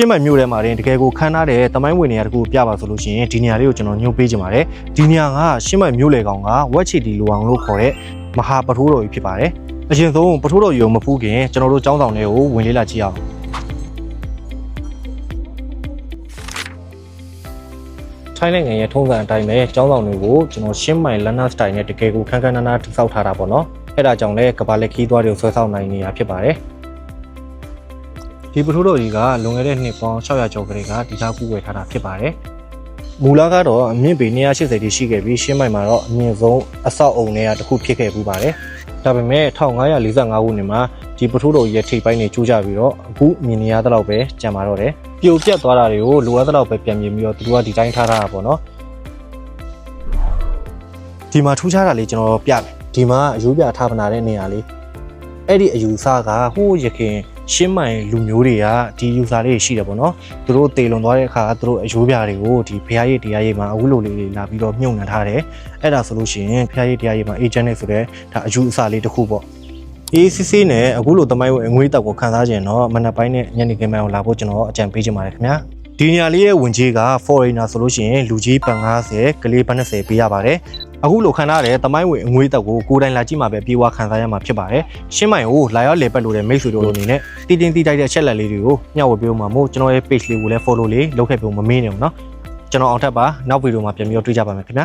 ရှင်းမိုင်မြို့ထဲမှာတင်တကယ်ကိုခန်းထားတဲ့တမိုင်းဝင်နေရာတခုပြပါဆိုလို့ရှိရင်ဒီနေရာလေးကိုကျွန်တော်ညွှန်ပေးချင်ပါတယ်ဒီနေရာကရှင်းမိုင်မြို့လေကောင်ကဝက်ချီတီလိုအောင်လို့ခေါ်တဲ့မဟာပထိုးတော်ကြီးဖြစ်ပါတယ်အရင်ဆုံးပထိုးတော်ကြီးကိုမဖူးခင်ကျွန်တော်တို့ကျောင်းဆောင်တွေကိုဝင်လေ့လာကြည့်အောင်ထိုင်းနိုင်ငံရဲ့ထုံးစံအတိုင်းပဲကျောင်းဆောင်တွေကိုကျွန်တော်ရှင်းမိုင်လန်နာစတိုင်နဲ့တကယ်ကိုခန်းခန်းနားနားတိစောက်ထားတာပေါ့နော်အဲ့ဒါကြောင့်လဲကဘာလက်ခီးသွားတွေကိုဆွဲဆောက်နိုင်နေတာဖြစ်ပါတယ်ဒီပထိုးတော်ကြီးကလွန်ခဲ့တဲ့နှစ်ပေါင်း600ကျော်ကလေးကဒီသားကူးဝယ်ထားတာဖြစ်ပါတယ်မူလကတော့အမြင့်ပေ180တိရှိခဲ့ပြီးရှင်းမိုင်မှာတော့အမြင့်ဆုံးအဆောက်အုံတွေကတစ်ခုဖြစ်ခဲ့ပူပါတယ်ဒါပေမဲ့1545ခုနှစ်မှာဒီပထိုးတော်ကြီးရဲ့ထိပ်ပိုင်းတွေကျိုးကြပြီးတော့အခုမြင်နေရတဲ့လောက်ပဲကျန်ပါတော့တယ်ပြိုပြတ်သွားတာတွေကိုလိုအပ်တဲ့လောက်ပဲပြန်ပြင်ပြီးတော့သူတို့ကဒီတိုင်းထားတာပေါ့နော်ဒီမှာထူးခြားတာလေးကျွန်တော်ပြမယ်ဒီမှာအယူပြထားပနာတဲ့နေရာလေးအဲ့ဒီအယူဆကဟိုးရခင်ရှင်းမိုင်လူမျိုးတွေကဒီယူဆလေးရှိတယ်ပေါ့နော်သူတို့တေလွန်သွားတဲ့အခါသူတို့အယူပြတွေကိုဒီဖျားရည်တရားရည်မှာအခုလိုလေးတွေလာပြီးတော့မြုပ်နှံထားတယ်အဲ့ဒါဆိုလို့ရှိရင်ဖျားရည်တရားရည်မှာ agent နဲ့ဆိုတဲ့ဒါအယူအဆလေးတစ်ခုပေါ့ACC နဲ့အခုလိုတမိုင်းဝင်အငွေးတောက်ကိုခန်းစားခြင်းတော့မနက်ပိုင်းနဲ့ညနေခင်းပိုင်းကိုလာဖို့ကျွန်တော်အကြံပေးချင်ပါတယ်ခင်ဗျာဒီနေရာလေးရဲ့ဝင်ကြီးက foreigner ဆိုလို့ရှိရင်လူကြီးပန်90ကလေးပန်20ပေးရပါတယ်အခုလိုခံထားတဲ့တမိုင်းဝင်အငွေးတောက်ကိုကိုယ်တိုင်လာကြည့်မှာပဲပြေဝခံစားရမှာဖြစ်ပါတယ်ရှင်းမိုင်ကိုလာရောက်လေပတ်လို့တဲ့မိတ်ဆွေတို့အနေနဲ့တည်တင်းတိတိုက်တဲ့အချက်လက်လေးတွေကိုမျှဝေပေးဦးမှာမို့ကျွန်တော်ရဲ့ page လေးကိုလည်း follow လေးလုပ်ခဲ့ပြီးမမေ့နေအောင်နော်ကျွန်တော်အောင်ထပ်ပါနောက်ဗီဒီယိုမှာပြန်ပြီးတော့တွေ့ကြပါမယ်ခင်ဗျာ